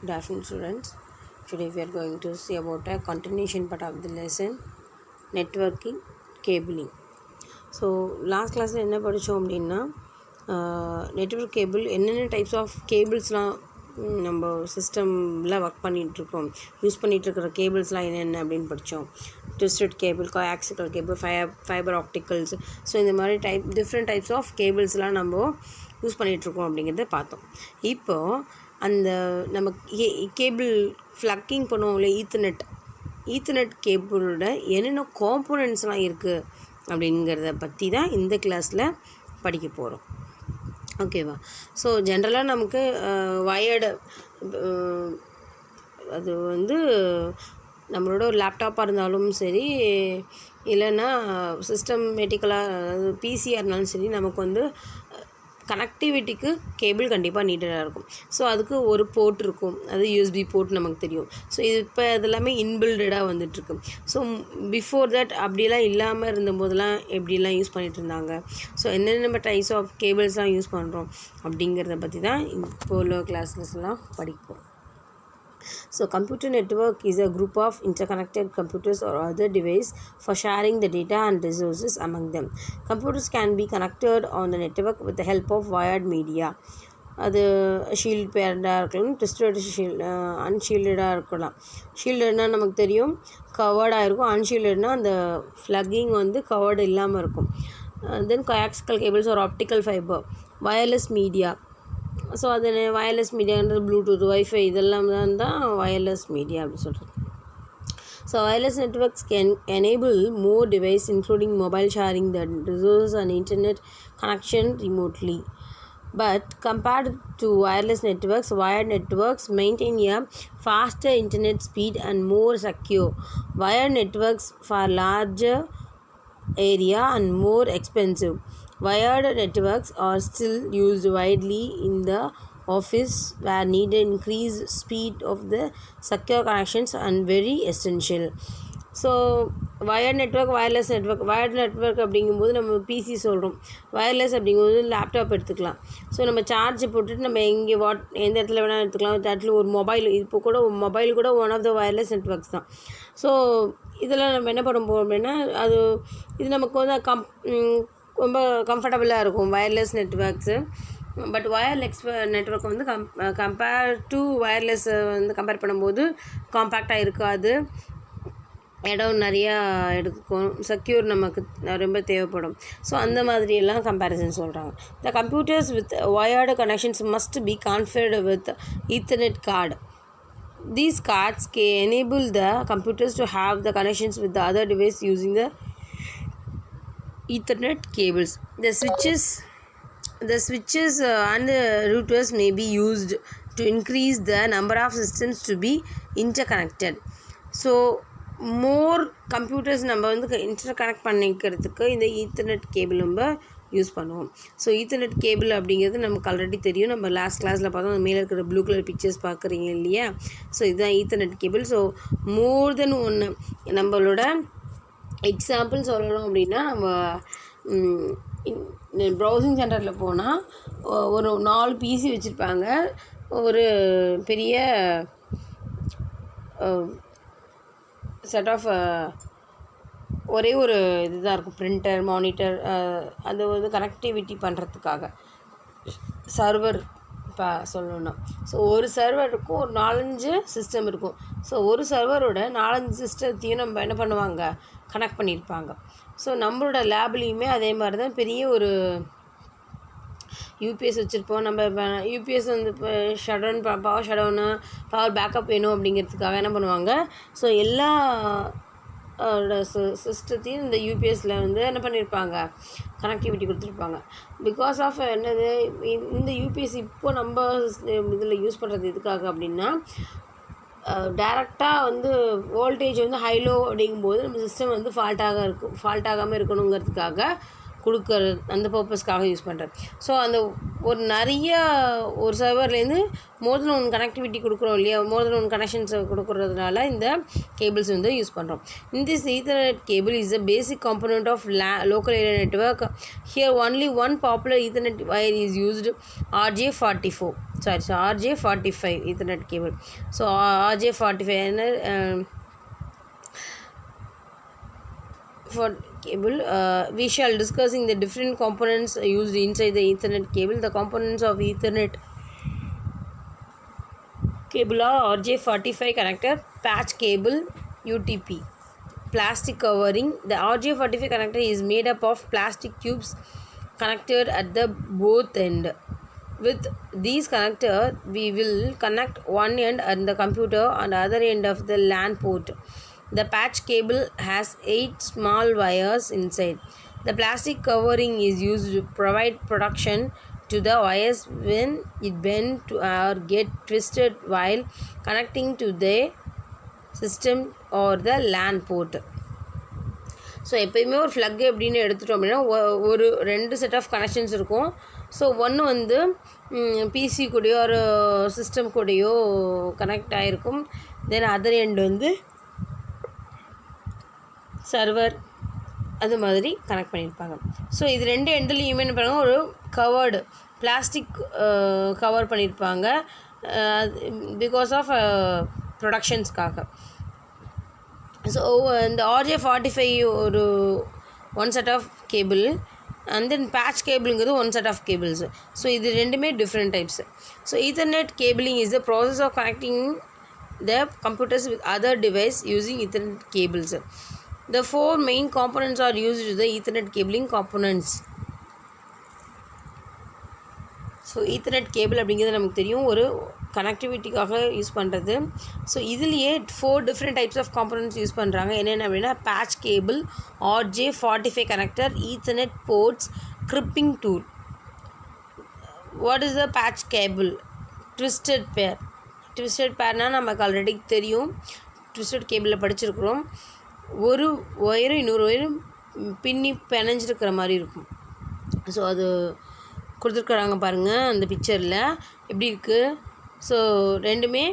Good afternoon, students. Today we are going to see about a continuation part of the lesson, networking cabling. So last class என்ன படித்தோம் அப்படின்னா network cable என்னென்ன types of கேபிள்ஸ்லாம் நம்ம சிஸ்டமில் work பண்ணிகிட்ருக்கோம், use பண்ணிகிட்ருக்கிற கேபிள்ஸ்லாம் என்னென்ன அப்படின்னு படித்தோம். Twisted cable, coaxial cable, fiber opticals. So இந்த மாதிரி டிஃப்ரெண்ட் டைப்ஸ் ஆஃப் கேபிள்ஸ்லாம் நம்ம யூஸ் பண்ணிகிட்ருக்கோம் அப்படிங்கிறத பார்த்தோம். இப்போது அந்த நம்ம கேபிள் ஃப்ளக்கிங் பண்ணுவோம் இல்லையா, ஈத்தர்நெட் கேபிளோட என்னென்ன காம்போனன்ட்ஸ்லாம் இருக்குது அப்படிங்கிறத பற்றி தான் இந்த கிளாஸில் படிக்க போகிறோம். ஓகேவா? ஸோ ஜென்ரலாக நமக்கு வயர்டு, அது வந்து நம்மளோட ஒரு லேப்டாப்பாக இருந்தாலும் சரி, இல்லைன்னா சிஸ்டமேட்டிக்கலாக அதாவது பிசியாக இருந்தாலும் சரி, நமக்கு வந்து கனெக்டிவிட்டிக்கு கேபிள் கண்டிப்பாக நீடடாக இருக்கும். ஸோ அதுக்கு ஒரு போர்ட் இருக்கும், அது யூஎஸ்பி போர்ட் நமக்கு தெரியும். ஸோ இது இப்போ அதெல்லாமே இன்பில்டடாக வந்துட்டுருக்கு. ஸோ பிஃபோர் தட் அப்படிலாம் இல்லாமல் இருந்தபோதெல்லாம் எப்படிலாம் யூஸ் பண்ணிகிட்டு இருந்தாங்க, ஸோ என்னென்ன நம்ம டைப்ஸ் ஆஃப் கேபிள்ஸ்லாம் யூஸ் பண்ணுறோம் அப்படிங்கிறத பற்றி தான் இப்போ உள்ள கிளாஸ்லாம் படிப்போம். So computer network is a group of interconnected computers or other devices for sharing the data and resources among them. Computers can be connected on the network with the help of wired media. அது shield பேர்டாக இருக்கலாம், twisted அன்ஷீல்டாக இருக்கலாம். ஷீல்டுனால் நமக்கு தெரியும் கவர்டாக இருக்கும், அன்ஷீல்டுனால் அந்த ஃப்ளக்கிங் வந்து covered இல்லாமல் இருக்கும். தென் கோஆக்சிக்கல் கேபிள்ஸ் ஒரு optical fibre, wireless media. So அது வயர்லெஸ் மீடியான்றது ப்ளூடூத், வைஃபை இதெல்லாம் தான் வயர்லெஸ் மீடியா அப்படின்னு சொல்கிறது. So wireless networks can enable more device including mobile sharing the resource and internet connection remotely. But compared to wireless networks, wired networks maintain a faster internet speed and more secure. Wired networks for larger area and more expensive. Wired networks are still used widely in the office where needed increased speed of the secure connections and very essential. So wired network, wireless network. Wired network அப்படிங்கும்போது நம்ம PC சொல்கிறோம், wireless அப்படிங்கும்போது laptop எடுத்துக்கலாம். So நம்ம charge போட்டுட்டு நம்ம எந்த இடத்துல வேணால் எடுத்துக்கலாம். இடத்துல ஒரு மொபைல், இப்போ கூட மொபைல் கூட one of the wireless networks தான். ஸோ இதில் நம்ம என்ன பண்ண போகிறோம் அப்படின்னா, இது நமக்கு வந்து ரொம்ப கம்ஃபர்டபுளாக இருக்கும் wireless networks. But wireless network வந்து கம்பேர் டு வயர்லெஸ்ஸை வந்து கம்பேர் பண்ணும்போது காம்பேக்டாக இருக்காது, இடம் நிறையா எடுக்கும், செக்யூர் நமக்கு ரொம்ப தேவைப்படும். ஸோ அந்த மாதிரியெல்லாம் கம்பேரிசன் சொல்கிறாங்க. The computers with wired connections must be configured with ethernet card. These cards can enable the computers to have the connections with the other device using the Ethernet cables. The switches and the routers may be used to increase the number of systems to be interconnected. So more computers நம்ம வந்து interconnect பண்ணிக்கிறதுக்கு இந்த ethernet cable நம்ம use பண்ணுவோம். So ethernet cable அப்படிங்கிறது நமக்கு already தெரியும், நம்ம லாஸ்ட் கிளாஸில் பார்த்தோம். அந்த மேலே இருக்கிற ப்ளூ கலர் பிக்சர்ஸ் பார்க்குறீங்க இல்லையா? ஸோ இதுதான் ஈத்தர்நெட் கேபிள். ஸோ மோர் தென் ஒன்று. நம்மளோட எக்ஸாம்பிள் சொல்லணும் அப்படின்னா, நம்ம ப்ரௌசிங் சென்டரில் போனால் ஒரு 4 பிசி வச்சுருப்பாங்க. ஒரு பெரிய செட் ஆஃப் ஒரே ஒரு இதுதான் இருக்கும், பிரிண்டர், மானிட்டர். அது வந்து கனெக்டிவிட்டி பண்ணுறதுக்காக சர்வர் இப்போ சொல்லணுன்னா. ஸோ ஒரு சர்வருக்கும் ஒரு 4-5 சிஸ்டம் இருக்கும். ஸோ ஒரு சர்வரோட 4-5 சிஸ்டத்தையும் நம்ம என்ன பண்ணுவாங்க, கனெக்ட் பண்ணியிருப்பாங்க. ஸோ நம்மளோட லேப்லேயுமே அதே மாதிரி தான் பெரிய ஒரு யூபிஎஸ் வச்சுருப்போம். நம்ம யூபிஎஸ் வந்து இப்போ shutdown, power shutdown, power backup வேணும் அப்படிங்கிறதுக்காக என்ன பண்ணுவாங்க, ஸோ எல்லா சிஸ்டத்தையும் இந்த யூபிஎஸ்சில் வந்து என்ன பண்ணியிருப்பாங்க, கனெக்டிவிட்டி கொடுத்துருப்பாங்க. பிகாஸ் ஆஃப் என்னது, இந்த யூபிஎஸ் இப்போ நம்ம இதில் யூஸ் பண்ணுறது எதுக்காக அப்படின்னா, டேரெக்டாக வந்து வோல்டேஜ் வந்து ஹைலோ அப்படிங்கும்போது நம்ம சிஸ்டம் வந்து ஃபால்ட் ஆகாமல் இருக்கணுங்கிறதுக்காக கொடுக்குறது அந்த பர்பஸ்க்காக யூஸ் பண்ணுறேன். ஸோ அந்த ஒரு நிறைய ஒரு சர்வர்லேருந்து மோர் தென் ஒன் கனெக்டிவிட்டி கொடுக்குறோம் இல்லையா, மோர் தென் ஒன் கனெக்ஷன்ஸை கொடுக்குறதுனால இந்த கேபிள்ஸ் வந்து யூஸ் பண்ணுறோம். This Ethernet cable is a basic component of local area network. Here only one popular Ethernet wire is used, RJ45 Ethernet cable. So RJ45 for cable, we shall discussing the different components used inside the Ethernet cable. The components of Ethernet cable are RJ45 connector, patch cable, UTP, plastic covering. The RJ45 connector is made up of plastic tubes connected at the both end. With these connector, we will connect one end at the computer and other end of the LAN port. The patch cable has 8 small wires inside. The plastic covering is used to provide protection to the wires when it bend or get twisted while connecting to the system or the LAN port. So எப்போயுமே ஒரு plug எப்படின்னு எடுத்துட்டோம் அப்படின்னா ஒரு 2 set of connections இருக்கும். So ஒன்று வந்து PC கூடயோ ஒரு சிஸ்டம் கூடயோ கனெக்ட் ஆகிருக்கும். தென் அதர் எண்ட் வந்து சர்வர் அது மாதிரி கனெக்ட் பண்ணியிருப்பாங்க. ஸோ இது 2 எண்ட்லேயுமே என்ன பண்ணுவாங்க, ஒரு கவர்டு பிளாஸ்டிக் கவர் பண்ணியிருப்பாங்க பிகாஸ் ஆஃப் ப்ரொடக்ஷன்ஸ்க்காக. ஸோ இந்த RJ45 ஒரு 1 set of cable and then patch கேபிளுங்கிறது 1 செட் ஆஃப் கேபிள்ஸ். ஸோ இது ரெண்டுமே different types. So ethernet cabling is the process of connecting the computers with other device using Ethernet cables. The 4 main components are used to the Ethernet cabling components. So ethernet cable அப்படிங்கிறது நமக்கு தெரியும், ஒரு கனெக்டிவிட்டிக்காக use பண்ணுறது. So இதுலேயே 4 different types of components use பண்ணுறாங்க. என்னென்ன அப்படின்னா patch cable, RJ45 connector, ethernet ports, crimping tool. What is the patch cable? Twisted pair. Twisted பேர்னால் நமக்கு ஆல்ரெடி தெரியும், ட்விஸ்டட் கேபிளில் படிச்சிருக்கிறோம். ஒரு ஒயரும் இன்னொரு ஒயரும் பின்னி பிணைஞ்சிருக்கிற மாதிரி இருக்கும். ஸோ அது கொடுத்துருக்குறாங்க பாருங்கள் அந்த பிக்சரில் எப்படி இருக்குது. ஸோ ரெண்டுமே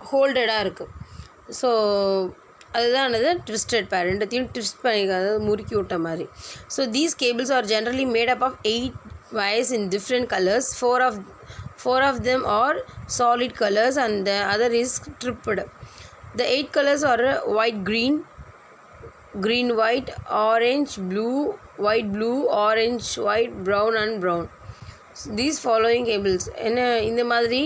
ஹோல்டடாக இருக்குது. ஸோ அதுதான் என்னது ட்விஸ்டட் பேர். ரெண்டுத்தையும் ட்விஸ்ட் பண்ணி அதாவது முறுக்கி விட்ட மாதிரி. So these cables are generally made up of 8 wires in different colors. Four of them are solid colors and the other is stripped. The 8 colors are white, green, white, orange, blue, white, blue, orange, white, brown and brown. So these following cables என்ன இந்த மாதிரி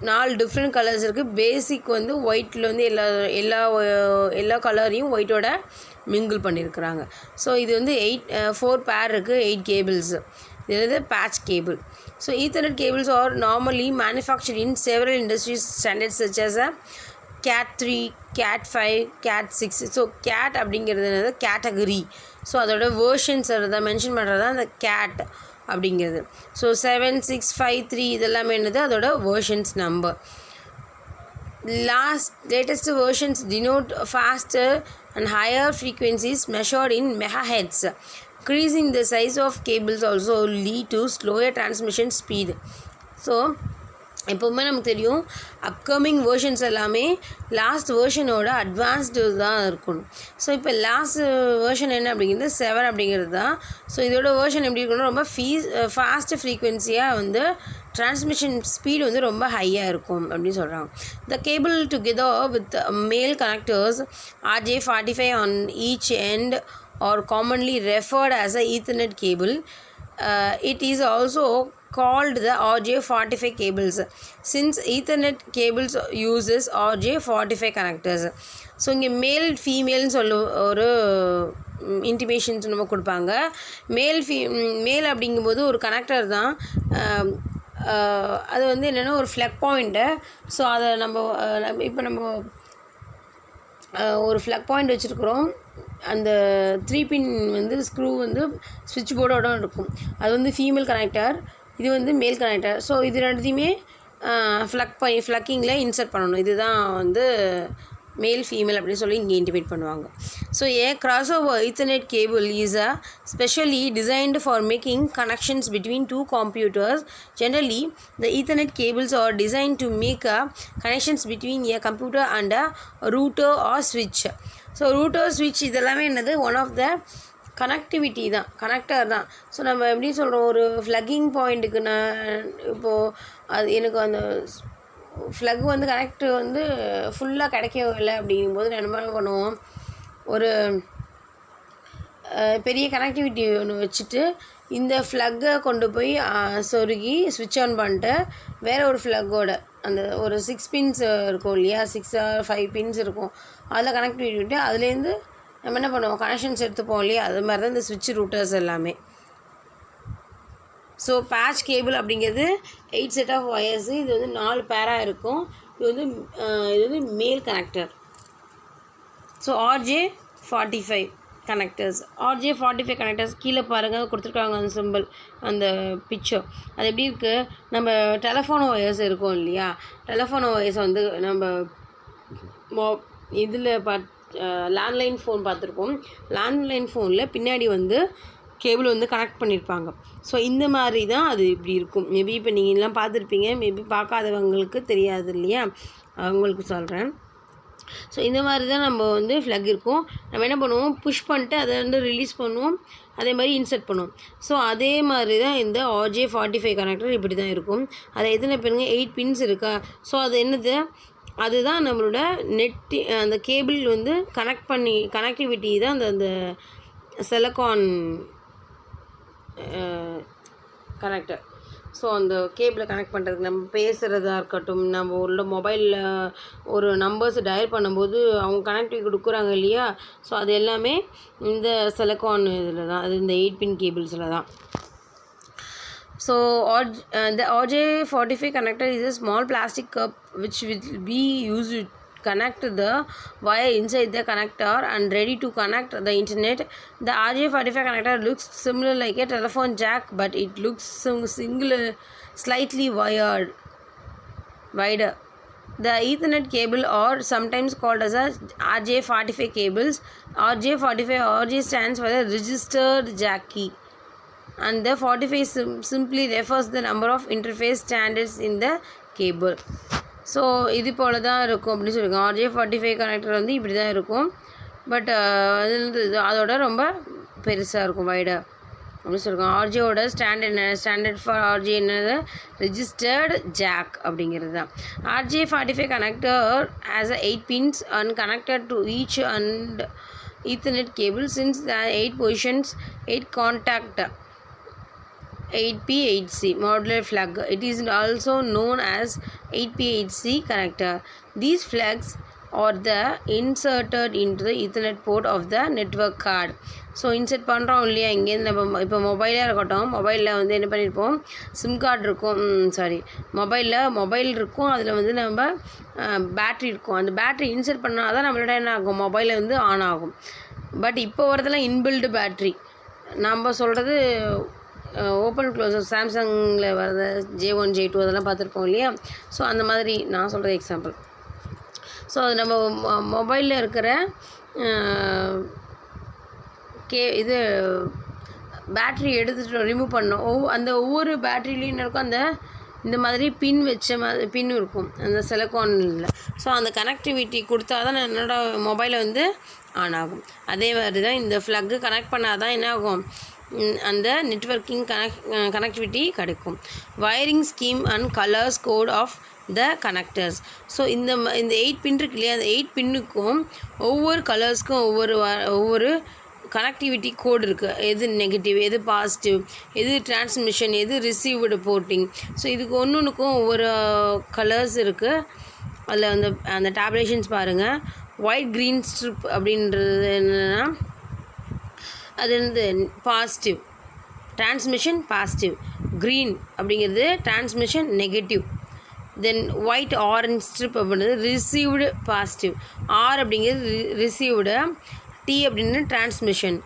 4 different colours இருக்குது. பேசிக் வந்து ஒயிட்டில் வந்து எல்லா கலரையும் ஒயிட்டோட mingle பண்ணியிருக்கிறாங்க. So இது வந்து 4 பேர் இருக்குது, 8 கேபிள்ஸ். இது வந்து patch cable. So ethernet cables are normally manufactured in several industries standards such as CAT 3, CAT 5, CAT 6. So CAT அப்படிங்கிறது என்னது கேட்டகரி. ஸோ அதோட வேர்ஷன்ஸ் அதை மென்ஷன் பண்ணுறது தான் அந்த CAT அப்படிங்கிறது. ஸோ 7, 6, 5, 3 இதெல்லாமே என்னது அதோட versions number. latest versions denote faster and higher frequencies measured in megahertz. Increasing the size of cables also lead to slower transmission speed. So எப்போவுமே நமக்கு தெரியும் அப்கமிங் வேர்ஷன்ஸ் எல்லாமே லாஸ்ட் வேர்ஷனோட அட்வான்ஸ்டு தான் இருக்கணும். ஸோ இப்போ லாஸ்ட் வேர்ஷன் என்ன அப்படிங்கிறது 7 அப்படிங்கிறது தான். ஸோ இதோட வேர்ஷன் எப்படி இருக்கணும், ரொம்ப ஃபாஸ்ட் ஃப்ரீக்வன்சியாக வந்து டிரான்ஸ்மிஷன் ஸ்பீடு வந்து ரொம்ப ஹையாக இருக்கும் அப்படின்னு சொல்கிறாங்க. த கேபிள் டுகெதர் வித் மேல் connectors RJ45 on each end or commonly referred as a Ethernet cable. It is also called the RJ45 cables since Ethernet cables uses RJ45 connectors. So இங்கே மேல் ஃபீமேல்னு சொல்ல ஒரு இன்டிமேஷன்ஸ் நம்ம கொடுப்பாங்க. மேல் அப்படிங்கும்போது ஒரு கனெக்டர் தான். அது வந்து என்னென்னா ஒரு ஃப்ளக் பாயிண்ட்டு. ஸோ அதை இப்போ நம்ம ஒரு ஃப்ளக் பாயிண்ட் வச்சுருக்குறோம். அந்த 3 பின் வந்து ஸ்க்ரூ வந்து ஸ்விட்ச் போர்டோட இருக்கும். அது வந்து ஃபீமேல் கனெக்டர், இது வந்து மேல் கனெக்டர். ஸோ இது ரெண்டுத்தையுமே ஃப்ளக்கிங்கில் இன்சர்ட் பண்ணணும். இதுதான் வந்து மேல் ஃபீமேல் அப்படின்னு சொல்லி இங்கே இன்டிமேட் பண்ணுவாங்க. So cross over Ethernet cable is a specially designed for making connections between two computers. Generally, the Ethernet cables are designed to make connections between a computer and a router or switch. So router switch இதெல்லாமே என்னது one of the connectivity தான், connector தான். So நம்ம எப்படி சொல்கிறோம், ஒரு ஃப்ளக்கிங் பாயிண்ட்டுக்கு நான் இப்போது அது எனக்கு அந்த ஃப்ளக் வந்து கனெக்ட் வந்து ஃபுல்லாக கிடைக்கவில்லை அப்படிங்கும்போது நான் என்ன பண்ணுவோம், ஒரு பெரிய கனெக்டிவிட்டி ஒன்று வச்சுட்டு இந்த ஃப்ளக்கை கொண்டு போய் சொருகி ஸ்விட்ச் ஆன் பண்ணிட்டு வேறு ஒரு ஃப்ளக்கோட அந்த ஒரு 6 பின்ஸ் இருக்கும் இல்லையா, 6 or 5 பின்ஸ் இருக்கும், அதில் கனெக்டிவிட்டி விட்டு அதுலேருந்து நம்ம என்ன பண்ணுவோம், கனெக்ஷன்ஸ் எடுத்துப்போம் இல்லையா, அது மாதிரி தான் இந்த ஸ்விட்ச் ரூட்டர்ஸ் எல்லாமே. ஸோ பேட்ச் கேபிள் அப்படிங்கிறது 8 செட் ஆஃப் ஒயர்ஸு, இது வந்து 4 பேராக இருக்கும். இது வந்து மேல் connector. So RJ45 connectors, RJ45 connectors கீழே பாருங்கள் கொடுத்துருக்காங்க அந்த சிம்பிள், அந்த பிக்சர். அது எப்படி இருக்குது, நம்ம டெலஃபோன் ஒயர்ஸ் இருக்கும் இல்லையா, டெலஃபோன் ஒயர்ஸ் வந்து நம்ம இதில் லேண்ட்லைன் ஃபோன் பார்த்துருப்போம். லேண்ட்லைன் ஃபோனில் பின்னாடி வந்து கேபிள் வந்து கனெக்ட் பண்ணியிருப்பாங்க. ஸோ இந்த மாதிரி தான் அது இப்படி இருக்கும். மேபி இப்போ நீங்கள் எல்லாம் பார்த்துருப்பீங்க, மேபி பார்க்காதவங்களுக்கு தெரியாது இல்லையா, அவங்களுக்கு சொல்கிறேன். ஸோ இந்த மாதிரி தான் நம்ம வந்து ஃப்ளக் இருக்கும். நம்ம என்ன பண்ணுவோம், புஷ் பண்ணிட்டு அதை வந்து ரிலீஸ் பண்ணுவோம், அதே மாதிரி இன்சர்ட் பண்ணுவோம். ஸோ அதே மாதிரி தான் இந்த RJ45 கனெக்டர் இப்படி தான் இருக்கும். அதை எத்தனை பேருங்க 8 பின்ஸ் இருக்கா. ஸோ அது என்னது, அதுதான் நம்மளோட நெட்டு, அந்த கேபிள் வந்து கனெக்டிவிட்டி தான் அந்த சிலிக்கான் கனெக்டர். ஸோ அந்த கேபிளை கனெக்ட் பண்ணுறதுக்கு நம்ம பேசுகிறதா இருக்கட்டும், நம்ம உள்ள மொபைலில் ஒரு நம்பர்ஸ் டயல் பண்ணும்போது அவங்க கனெக்டிவிட்டி கொடுக்குறாங்க இல்லையா, ஸோ அது எல்லாமே இந்த சிலிக்கான் இதில் தான், அது இந்த 8 பின் கேபிள்ஸில் தான். So the RJ45 connector is a small plastic cup which will be used to connect the wire inside the connector and ready to connect the internet. The RJ45 connector looks similar like a telephone jack, but it looks slightly wider. The Ethernet cable are sometimes called as a RJ45 cables. RJ stands for the registered jack key, and the 45 simply refers the number of interface standards in the cable. So இது போல் தான் இருக்கும் அப்படின்னு சொல்லியிருக்கோம். RJ45 connector வந்து இப்படி தான் இருக்கும், but அது அதோட ரொம்ப பெருசாக இருக்கும், வைடாக அப்படின்னு சொல்லியிருக்கோம். RJோட ஸ்டாண்டர்ட் ஃபார் RJ என்னது, ரெஜிஸ்டர்டு ஜாக் அப்படிங்கிறது தான். RJ45 connector has 8 pins and connected to each and Ethernet cable. Since the 8 positions, 8 contact 8P8C modular flag. It is also known as 8P8C connector. These flags are inserted into the Ethernet port of the network card. So insert பண்ணுறோம் இல்லையா, இங்கேருந்து நம்ம இப்போ மொபைலாக இருக்கட்டும், மொபைலில் வந்து என்ன பண்ணியிருப்போம், சிம் கார்டு இருக்கும், மொபைல் இருக்கும், அதில் வந்து நம்ம பேட்ரி இருக்கும். அந்த பேட்ரி இன்சர்ட் பண்ணால் தான் நம்மளோட என்ன ஆகும், மொபைலில் வந்து ஆன் ஆகும். பட் இப்போ வரதெல்லாம் இன்பில்டு பேட்ரி, நம்ம சொல்கிறது ஓப்பன் க்ளோஸர், சாம்சங்கில் வர்றது J1 J2 அதெல்லாம் பார்த்துருப்போம் இல்லையா. ஸோ அந்த மாதிரி நான் சொல்கிறது எக்ஸாம்பிள். ஸோ அது நம்ம மொபைலில் இருக்கிற இது பேட்ரி எடுத்துகிட்டு ரிமூவ் பண்ணோம். அந்த ஒவ்வொரு பேட்ரிலையும் இருக்கும் அந்த இந்த மாதிரி பின் இருக்கும் அந்த சிலிக்கானில். ஸோ அந்த கனெக்டிவிட்டி கொடுத்தா தான் என்னோடய மொபைலை வந்து ஆன் ஆகும். அதே மாதிரி தான் இந்த ஃப்ளக்கு கனெக்ட் பண்ணால் தான் என்ன ஆகும், அந்த நெட்வொர்க்கிங் கனெக்டிவிட்டி கிடைக்கும். Wiring scheme and colours code of the connectors. So இந்த 8 பின் இருக்கு இல்லையா, அந்த 8 பின்னுக்கும் ஒவ்வொரு கலர்ஸ்க்கும் ஒவ்வொரு கனெக்டிவிட்டி கோடு இருக்குது. எது நெகட்டிவ், எது பாசிட்டிவ், எது டிரான்ஸ்மிஷன், எது ரிசீவ்டு போர்ட்டிங். ஸோ இதுக்கு ஒன்றுக்கும் ஒவ்வொரு கலர்ஸ் இருக்குது. அதில் அந்த டேப்லேஷன்ஸ் பாருங்கள். ஒயிட் க்ரீன் ஸ்ட்ரிப் அப்படின்றது என்னென்னா, அது வந்து பாசிட்டிவ், டிரான்ஸ்மிஷன் பாசிட்டிவ். க்ரீன் அப்படிங்கிறது டிரான்ஸ்மிஷன் நெகட்டிவ். தென் ஒயிட் ஆரஞ்ச் ஸ்ட்ரிப் அப்படின்றது ரிசீவ்டு பாசிட்டிவ். ஆர் அப்படிங்கிறது ரிசீவ்டு. டி அப்படின்னு டிரான்ஸ்மிஷன்.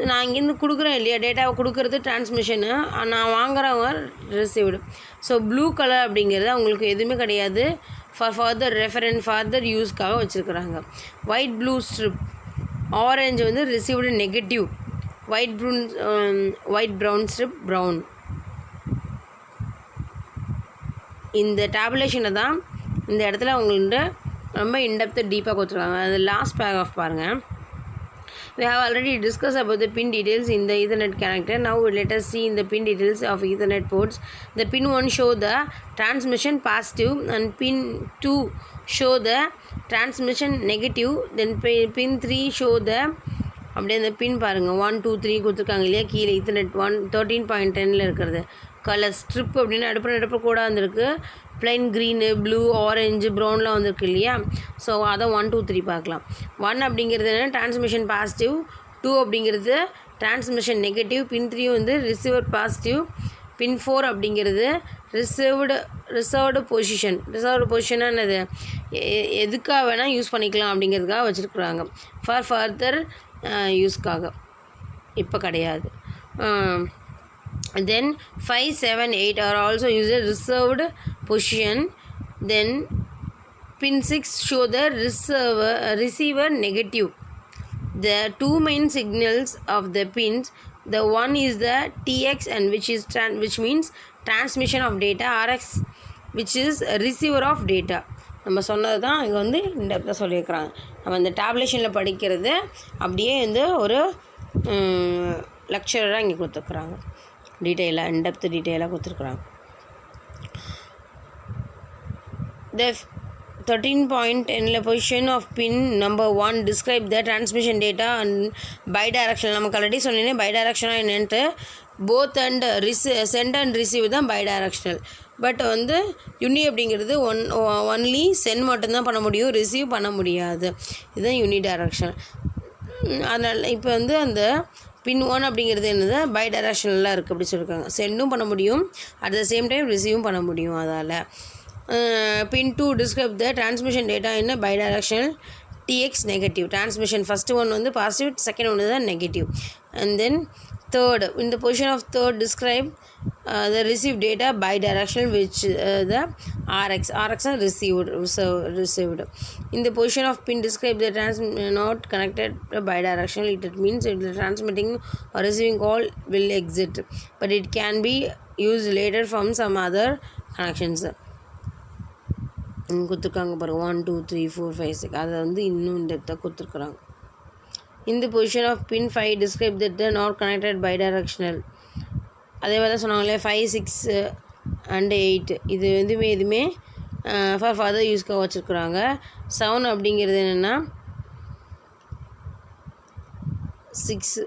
நான் இங்கேருந்து கொடுக்குறேன் இல்லையா, டேட்டாவை கொடுக்குறது டிரான்ஸ்மிஷனு, நான் வாங்குறவங்க ரிசீவ்டு. ஸோ ப்ளூ கலர் அப்படிங்கிறது அவங்களுக்கு எதுவுமே கிடையாது, ஃபார் ஃபர்தர் ரெஃபரன்ஸ் ஃபர்தர் யூஸ்க்காக வச்சுருக்குறாங்க. ஒயிட் ப்ளூ ஸ்ட்ரிப் ஆரஞ்சு வந்து received negative, white brown strip brown. இந்த டேபுலேஷனை தான் இந்த இடத்துல உங்கள்கிட்ட ரொம்ப இன்டெப்த்து டீப்பாக கொடுத்துருக்காங்க. அது லாஸ்ட் பேராகிராஃப் பாருங்கள். We have already discussed about the pin details in the Ethernet connector. Now let us see in the pin details of Ethernet ports. The pin 1 show the transmission positive and pin 2 show the transmission negative. Then pin 3 show the அப்படியே அந்த பின் பாருங்கள் 1 2 3 கொடுத்துருக்காங்க இல்லையா கீழே. Ethernet 13.10 இருக்கிறது colour strip அப்படின்னு அடுப்பு கூட வந்துருக்கு. ப்ளைன் க்ரீனு ப்ளூ ஆரஞ்சு ப்ரௌன்லாம் வந்துருக்கு இல்லையா. ஸோ அதை 1 2 3 பார்க்கலாம். 1 அப்படிங்கிறது என்ன, டிரான்ஸ்மிஷன் பாசிட்டிவ். 2 அப்படிங்கிறது டிரான்ஸ்மிஷன் நெகட்டிவ். பின் 3 வந்து ரிசீவர் பாசிட்டிவ். பின் 4 அப்படிங்கிறது ரிசர்வ்டு பொசிஷனாக என்னது, எதுக்காக வேணால் யூஸ் பண்ணிக்கலாம் அப்படிங்கிறதுக்காக வச்சுருக்குறாங்க. ஃபார் ஃபர்தர் யூஸ்க்காக, இப்போ கிடையாது. Then 5 7 8 are also used reserved position. Then pin 6 show the receiver negative. The two main signals of the pins, the one is the TX and which means transmission of data, RX which is receiver of data. நம்ம சொன்னது தான் இங்கே வந்து இந்த இடத்துல சொல்லியிருக்கிறாங்க. நம்ம இந்த டேப்லேஷனில் படிக்கிறது அப்படியே வந்து ஒரு லெக்சராக இங்கே கொடுத்துருக்குறாங்க. டீட்டெயிலாக இன்டெப்த் டீட்டெயிலாக கொடுத்துருக்குறாங்க. The 13.10 position of pin number 1 describe the transmission data and bidirectional. நமக்கு ஆல்ரெடி சொன்னேன் bidirectional என்னன்ட்டு. Both and send and receive தான் பைடைரக்ஷனல். பட் வந்து யூனி அப்படிங்கிறது ஒன்லி சென்ட் மட்டும்தான் பண்ண முடியும், ரிசீவ் பண்ண முடியாது. இதுதான் யூனி டைரக்ஷனல். அதனால் இப்போ வந்து அந்த பின் 1 அப்படிங்கிறது என்னது, பை டைரக்ஷனலாக இருக்குது அப்படி சொல்லியிருக்காங்க. சென்டும் பண்ண முடியும், அட் த சேம் டைம் ரிசீவும் பண்ண முடியும். அதால் pin 2 describe the transmission data என்ன bidirectional TX negative. Transmission first one வந்து பாசிட்டிவ், செகண்ட் ஒன்று தான் negative. And then third, in the position of third describe the received data bidirectional which the RX are received. In the position of pin describe the not connected bidirectional. It means if the transmitting or receiving call will exit, but it can be used later from some other connections. கொடுத்துருக்காங்க பாருங்க 1 2 3 4 5 6 அதை வந்து இன்னும் டெப்த்தாக கொடுத்துருக்குறாங்க. In the position of pin 5 describe that the not connected bidirectional. அதே மாதிரி தான் சொன்னாங்களே 5 6 and 8 இது வந்து எதுவுமே ஃபார் ஃபர்தர் யூஸ்க்காக வச்சுருக்குறாங்க. 7 அப்படிங்கிறது என்னென்னா 6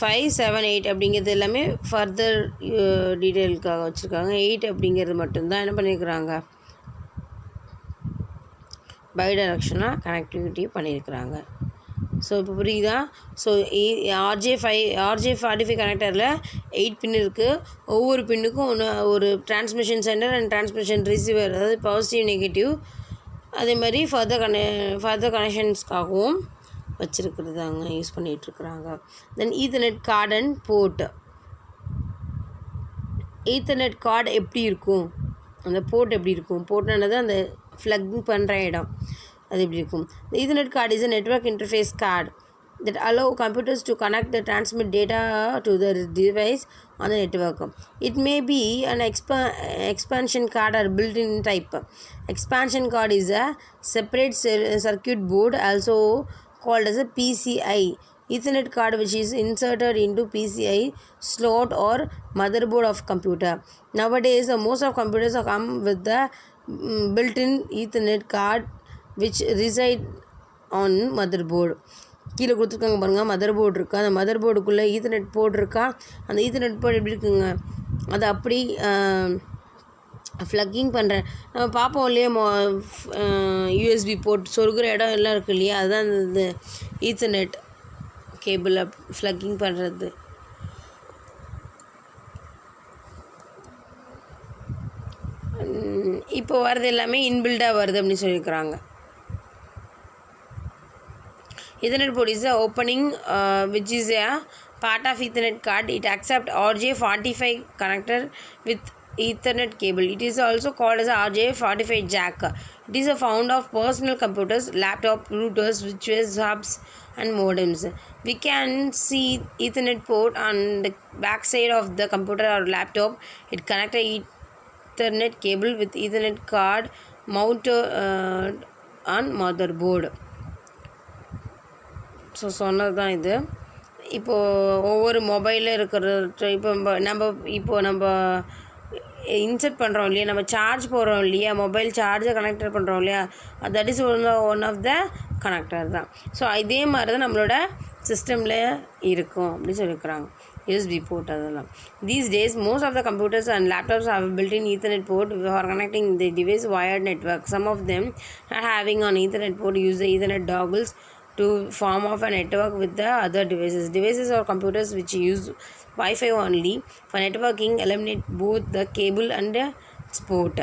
5 7 8 அப்படிங்கிறது எல்லாமே ஃபர்தர் டீட்டெயிலுக்காக வச்சுருக்காங்க. 8 அப்படிங்கிறது மட்டும்தான் என்ன பண்ணியிருக்கிறாங்க, பைடைரக்ஷனாக கனெக்டிவிட்டி பண்ணியிருக்கிறாங்க. ஸோ இப்போ புரியுதா. ஸோ RJ45 கனெக்டரில் 8 பின் இருக்குது. ஒவ்வொரு பின்னுக்கும் ஒரு transmission center and transmission receiver, அதாவது பாசிட்டிவ் நெகட்டிவ். அதே மாதிரி ஃபர்தர் கனெக்ஷன்ஸ்க்காகவும் வச்சுருக்குறதாங்க யூஸ் பண்ணிகிட்ருக்குறாங்க. Then ethernet card and port. Ethernet card எப்படி இருக்கும், அந்த போர்ட் எப்படி இருக்கும், போர்ட்னானது அந்த ஃப்ளக் பண்ணுற இடம், அது எப்படி இருக்கும். The Ethernet card is a network interface card that allow computers to connect the transmit data to the device on the network. It may be an expansion card or built-in type. Expansion card is a separate circuit board, also called as a PCI. Ethernet card which is inserted into PCI slot or motherboard of computer. Nowadays, most of computers come with the built-in Ethernet card which reside on motherboard. கீழே கொடுத்துருக்காங்க பாருங்கள், mother board இருக்கா, அந்த mother போர்டுக்குள்ளே ethernet board இருக்கா. அந்த ethernet board எப்படி இருக்குங்க, அது அப்படி ஃப்ளக்கிங் பண்ணுற நம்ம பார்ப்போம் இல்லையா, USB போர்ட் சொருகிற இடம் எல்லாம் இருக்குது இல்லையா, அதுதான் இந்த ஈத்தர்நெட் கேபிளை ஃப்ளக்கிங் பண்ணுறது. இப்போ வர்றது எல்லாமே இன்பில்டாக வருது அப்படின்னு சொல்லியிருக்கிறாங்க. Ethernet port is a opening which is a part of Ethernet card. It accepts RJ45 connector with Ethernet cable. It is also called as RJ45 jack. It is a found of personal computers, laptop, routers, switches, hubs and modems. We can see Ethernet port on the back side of the computer or laptop. It connects a Ethernet cable with Ethernet card mounted on motherboard. So சொன்னது தான் இது. இப்போது ஒவ்வொரு மொபைலில் இருக்கிற இப்போ நம்ம insert பண்ணுறோம் இல்லையா, நம்ம சார்ஜ் போடுறோம் இல்லையா, மொபைல் சார்ஜை கனெக்டர் பண்ணுறோம் இல்லையா, that is one of the connector தான். ஸோ இதே மாதிரி தான் நம்மளோட சிஸ்டமில் இருக்கும் அப்படின்னு சொல்லியிருக்கிறாங்க. USB port அதெல்லாம். These days most of the computers and laptops have built-in Ethernet port for connecting the device wired network. Some of them not having an Ethernet port use the Ethernet dongles to form of a network with the other devices. Devices or computers which use Wi-Fi only for networking eliminate both the cable and its port.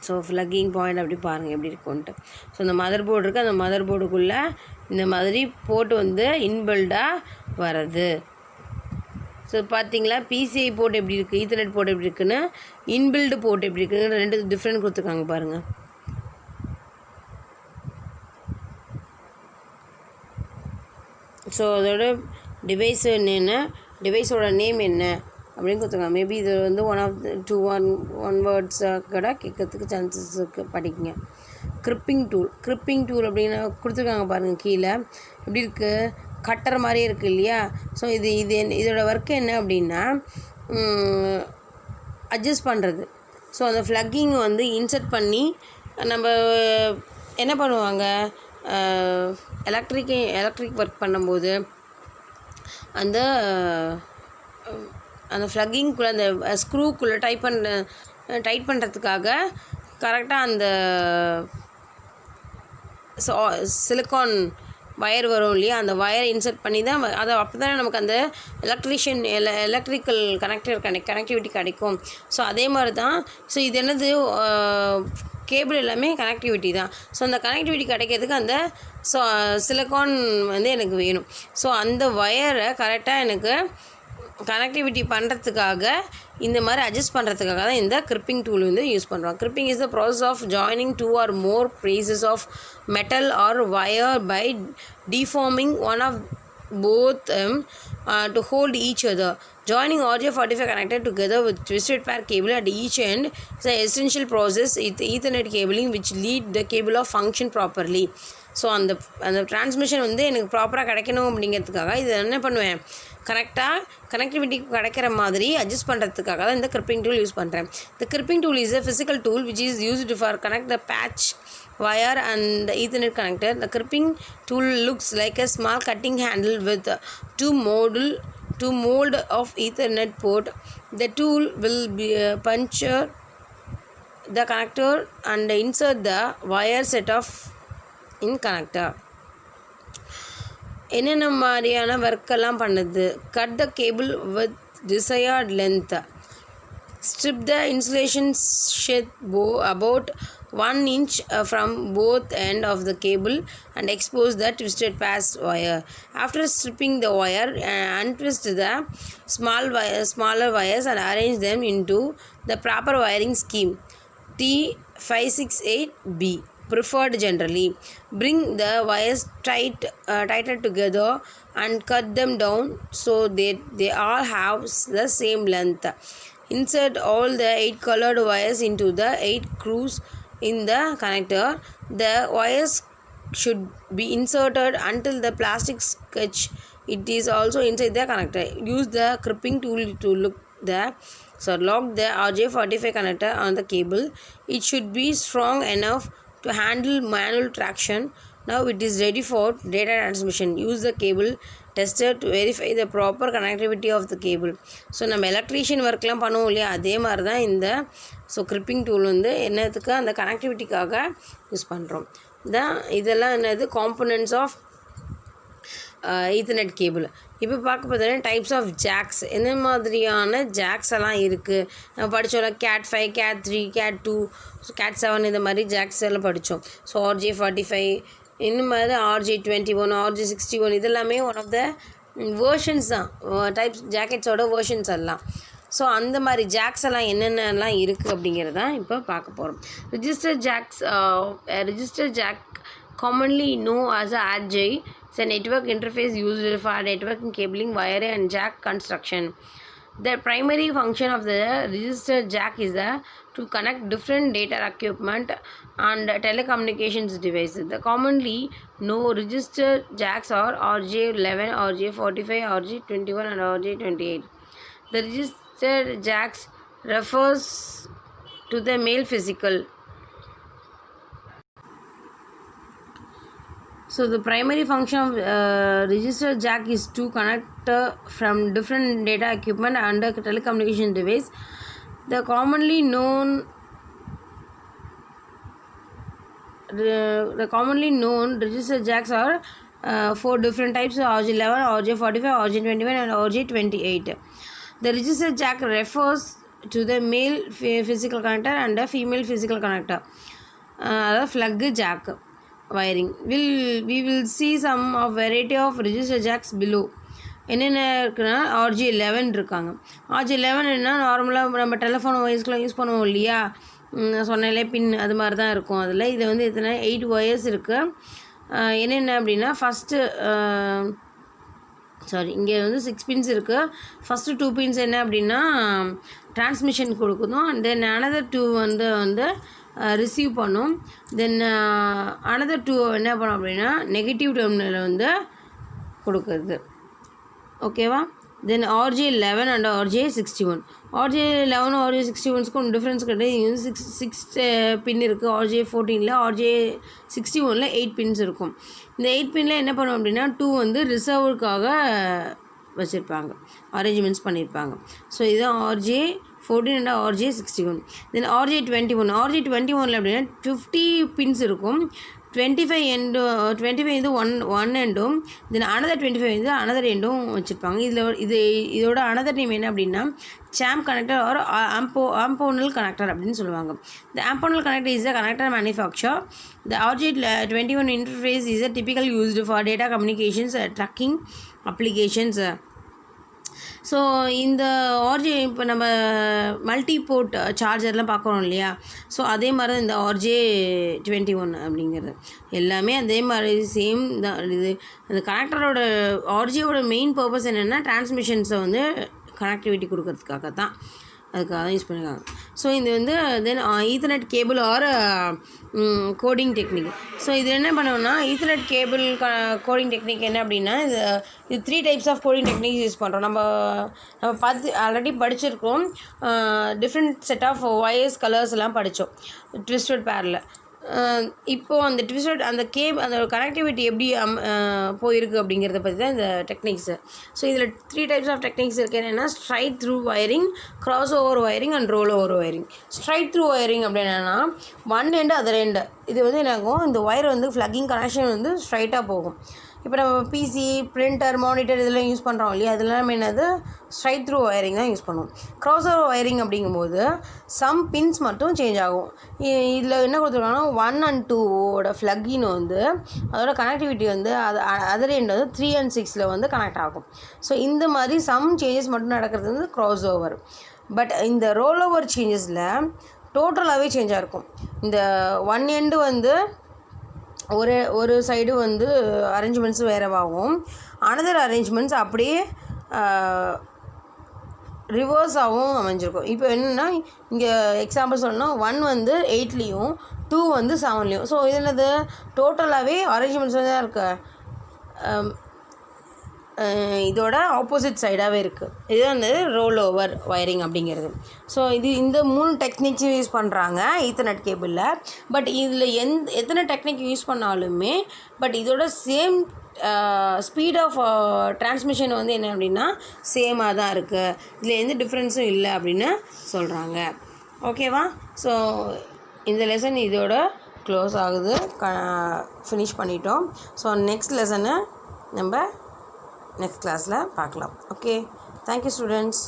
So plugging point அப்படி பாருங்கள் எப்படி இருக்குன்ட்டு. So இந்த mother board இருக்குது, அந்த mother போர்டுக்குள்ளே இந்த மாதிரி board வந்து இன்பில்டாக வருது. ஸோ பார்த்தீங்களா PCI போர்ட் எப்படி இருக்குது, ஈத்தர்நெட் போர்ட் எப்படி இருக்குன்னு, இன்பில்டு போர்ட் எப்படி இருக்குன்னு ரெண்டு டிஃப்ரெண்ட் கொடுத்துருக்காங்க பாருங்கள். ஸோ அதோட டிவைஸ் என்னென்ன, டிவைஸோட நேம் என்ன அப்படின்னு கொடுத்துருக்காங்க. மேபி இது வந்து ஒன் வேர்ட்ஸாக கூட கேட்கறதுக்கு சான்சஸ் இருக்குது, படிக்குங்க. கிரிப்பிங் டூல் அப்படின்னு கொடுத்துருக்காங்க பாருங்கள். கீழே எப்படி இருக்குது, கட்டுற மாதிரியே இருக்குது இல்லையா. ஸோ இதோட ஒர்க் என்ன அப்படின்னா அட்ஜஸ்ட் பண்ணுறது. ஸோ அந்த ஃப்ளக்கிங் வந்து இன்சர்ட் பண்ணி நம்ம என்ன பண்ணுவாங்க, எலக்ட்ரிக் ஒர்க் பண்ணும்போது அந்த ஃப்ளக்கிங்குள்ளே அந்த ஸ்க்ரூக்குள்ளே டைட் பண்ணுறதுக்காக கரெக்டாக அந்த சிலிக்கான் வயர் வரும் இல்லையா, அந்த வயரை இன்சர்ட் பண்ணி தான் அதை அப்போ தானே நமக்கு அந்த எலக்ட்ரிக்கல் கனெக்டிவிட்டி கிடைக்கும். ஸோ அதே மாதிரி தான். ஸோ இது என்னது, கேபிள் எல்லாமே கனெக்டிவிட்டி தான். ஸோ அந்த கனெக்டிவிட்டி கிடைக்கிறதுக்கு அந்த சிலிக்கான் வந்து எனக்கு வேணும். ஸோ அந்த வயரை கரெக்டாக எனக்கு கனெக்டிவிட்டி பண்ணுறதுக்காக இந்த மாதிரி அட்ஜஸ்ட் பண்ணுறதுக்காக தான் இந்த கிரிப்பிங் டூல் வந்து யூஸ் பண்ணுறோம். Crimping is the process of joining two or more pieces of metal or wire by deforming one of both to hold each other. Joining RJ45 connector together with twisted pair cable at each end is an essential process in Ethernet cabling which lead the cable of function properly. So அந்த transmission வந்து எனக்கு ப்ராப்பராக கிடைக்கணும் அப்படிங்கிறதுக்காக இது என்ன பண்ணுவேன், கரெக்டாக கனெக்டிவிட்டி கிடைக்கிற மாதிரி அட்ஜஸ்ட் பண்ணுறதுக்காக தான் இந்த கிரிப்பிங் டூல் யூஸ் பண்ணுறேன். The crimping tool is a physical tool which is used for connect the patch wire and the Ethernet connector. The crimping tool looks like a small cutting handle with two mold of Ethernet port. The tool will be puncture the connector and insert the wire set of in connector. என்னென்ன மாதிரியான ஒர்க்கெல்லாம் பண்ணுது, cut the cable with desired length, strip the insulation sheath about 1 inch from both end of the cable and expose the twisted pass wire. After stripping the wire, untwist the smaller wires and arrange them into the proper wiring scheme T568B preferred generally. Bring the wires tighter together and cut them down so they all have the same length. Insert all the 8 colored wires into the 8 grooves in the connector. The wires should be inserted until the plastic sketch it is also inside the connector. Use the crimping tool to lock the RJ45 connector on the cable. It should be strong enough to handle manual traction. Now it is ready for data transmission. Use the cable tester to verify the proper connectivity of the cable. So நம்ம electrician ஒர்க்லாம் பண்ணுவோம் இல்லையா, அதே மாதிரி தான் இந்த crimping tool வந்து என்னத்துக்கு அந்த கனெக்டிவிட்டிக்காக யூஸ் பண்ணுறோம். இதெல்லாம் என்னது காம்போனன்ட்ஸ் ஆஃப் ஈத்தர்நெட் கேபிள். இப்போ பார்க்க பார்த்தீங்கன்னா டைப்ஸ் ஆஃப் ஜாக்ஸ், என்ன மாதிரியான ஜாக்ஸ் எல்லாம் இருக்குது நம்ம படித்தோம்ல. Cat 5, Cat 3, Cat 2, Cat 7 இந்த மாதிரி ஜாக்ஸ் எல்லாம் படித்தோம். ஸோ RJ45 இந்த மாதிரி RJ21, RJ61 இதெல்லாமே ஒன் ஆஃப் த வேர்ஷன்ஸ் தான், டைப்ஸ் ஜாக்கெட்ஸோட வேர்ஷன்ஸ் எல்லாம். ஸோ அந்த மாதிரி ஜாக்ஸ் எல்லாம் என்னென்னலாம் இருக்குது அப்படிங்கிறது தான் இப்போ பார்க்க போகிறோம். Register jack commonly known as a RJ is a network interface used for networking, cabling, wire and jack construction. The primary function of the register jack is to connect different data equipment and telecommunications devices. The commonly known register jacks are RJ11, RJ45, RJ21 and RJ28. The register jacks refers to the male physical. So the primary function of register jack is to connect from different data equipment and telecommunication device. The commonly known register jacks are 4 different types: RJ11, RJ45, RJ21 and RJ28. The register jack refers to the male physical connector and the female physical connector. Plug jack wiring. We will see some of variety of register jacks below. என்னென்ன இருக்குன்னா RJ11 இருக்காங்க. RJ11 என்ன நார்மலாக நம்ம telephone ஒயர்ஸ்க்குலாம் use பண்ணுவோம் இல்லையா, சொன்னாலே பின் அது மாதிரி தான் இருக்கும். அதில் இதை வந்து எத்தனை 8 ஒயர்ஸ் இருக்குது. என்னென்ன அப்படின்னா இங்கே வந்து 6 பின்ஸ் இருக்குது. ஃபஸ்ட்டு 2 பின்ஸ் என்ன அப்படின்னா டிரான்ஸ்மிஷன் கொடுக்கணும். அண்ட் தென் another 2 வந்து ரிசீவ் பண்ணும். தென் another 2 என்ன பண்ணும் அப்படின்னா நெகட்டிவ் டெர்மினல் வந்து கொடுக்குறது. ஓகேவா? தென் RJ11 and RJ61. RJ11 RJ61க்கும் difference கிடையாது. இது வந்து 6 பின் இருக்குது. RJ14ல் RJ61ல் 8 பின்ஸ் இருக்கும். இந்த 8 பின்னில் என்ன பண்ணுவோம் அப்படின்னா 2 வந்து ரிசர்வுக்காக வச்சுருப்பாங்க, அரேஞ்ச்மெண்ட்ஸ் பண்ணியிருப்பாங்க. ஸோ இதுதான் RJ14 and RJ61. Then RJ21 அப்படின்னா 50 பின்ஸ் இருக்கும். 25 வந்து ஒன் எண்டும், தென் another 25 வந்து another எண்டும் வச்சுருப்பாங்க. இதோட another நேம் என்ன அப்படின்னா சாம்ப் கனெக்டர் ஆர் ஆம்போனல் கனெக்டர் அப்படின்னு சொல்லுவாங்க. The amponal connector is a connector manufacturer. The RJ21 interface is a typical used for data communications, tracking applications. So இந்த இப்போ நம்ம மல்டி போர்ட் சார்ஜர்லாம் பார்க்குறோம் இல்லையா, ஸோ அதே மாதிரி தான் இந்த RJ21 அப்படிங்கிறது எல்லாமே அதே மாதிரி சேம் தான். இது அந்த கனெக்டரோட RJயோட மெயின் பர்பஸ் என்னென்னா டிரான்ஸ்மிஷன்ஸை வந்து கனெக்டிவிட்டி கொடுக்கறதுக்காக தான், அதுக்காக தான் யூஸ் பண்ணியிருக்காங்க. ஸோ இது வந்து then ethernet cable or coding technique. So இது என்ன பண்ணுவோம்னா ஈத்தர்நெட் கேபிள் கோடிங் டெக்னிக் என்ன அப்படின்னா இது 3 types of coding techniques use பண்ணுறோம். நம்ம ஆல்ரெடி படிச்சிருக்கோம். Different set of wires colours எல்லாம் படித்தோம் ட்விஸ்டட் பேரில். இப்போது அந்த ட்விஸ்டட் அந்த அந்த கனெக்டிவிட்டி எப்படி போயிருக்கு அப்படிங்கிறத பற்றி தான் இந்த டெக்னிக்ஸு. ஸோ இதில் 3 டைப்ஸ் ஆஃப் டெக்னிக்ஸ் இருக்குது. என்னென்னா straight through wiring, cross over wiring and roll over wiring. Straight through wiring அப்படின்னா ஒன் எண்டு அதர் எண்டு இது வந்து என்னாகும், இந்த ஒயர் வந்து ஃப்ளக்கிங் கனெக்ஷன் வந்து ஸ்ட்ரைட்டாக போகும். இப்போ நம்ம பிசி, பிரிண்டர், மானிட்டர் இதெல்லாம் யூஸ் பண்ணுறோம் இல்லையா, அதெல்லாம் என்னது ஸ்ட்ரைட் த்ரூ ஒயரிங் தான் யூஸ் பண்ணுவோம். கிராஸ் ஓவர் ஒயரிங் அப்படிங்கும்போது சம் பின்ஸ் மட்டும் சேஞ்ச் ஆகும். இதில் என்ன கொடுத்துருக்காங்கன்னா 1 and 2ஓட ஃப்ளக்கின் வந்து அதோட கனெக்டிவிட்டி வந்து அதர் எண்ட் வந்து 3 and 6ல் வந்து கனெக்ட் ஆகும். ஸோ இந்த மாதிரி சம் சேஞ்சஸ் மட்டும் நடக்கிறது வந்து கிராஸ் ஓவர். பட் இந்த ரோல் ஓவர் சேஞ்சஸில் டோட்டலாகவே சேஞ்சாக இருக்கும். இந்த 1 எண்டு வந்து ஒரு சைடு வந்து அரேஞ்ச்மெண்ட்ஸ் வேறவாகும், அனதர் அரேஞ்ச்மெண்ட்ஸ் அப்படியே ரிவர்ஸாகவும் அமைஞ்சிருக்கும். இப்போ என்னென்னா இங்கே எக்ஸாம்பிள் சொல்லணும்னா 1 வந்து 8லேயும் 2 வந்து 7லேயும். ஸோ இது என்னது டோட்டலாகவே அரேஞ்ச்மெண்ட்ஸ் தான் இருக்கு, இதோட ஆப்போசிட் சைடாகவே இருக்குது. இது வந்து ரோல் ஓவர் ஒயரிங் அப்படிங்கிறது. ஸோ இந்த 3 டெக்னிக்ஸ் யூஸ் பண்ணுறாங்க ஈத்தர்நெட் கேபிளில். பட் இதில் எத்தனை டெக்னிக் யூஸ் பண்ணாலுமே பட் இதோட சேம் ஸ்பீட் ஆஃப் டிரான்ஸ்மிஷன் வந்து என்ன அப்படின்னா சேமாக தான் இருக்குது, இதில் எந்த டிஃப்ரென்ஸும் இல்லை அப்படின்னு சொல்கிறாங்க. ஓகேவா? ஸோ இந்த லெசன் இதோட க்ளோஸ் ஆகுது, ஃபினிஷ் பண்ணிட்டோம். ஸோ நெக்ஸ்ட் லெசனை நம்ம நெக்ஸ்ட் கிளாஸில் பார்க்கலாம். Okay, thank you students.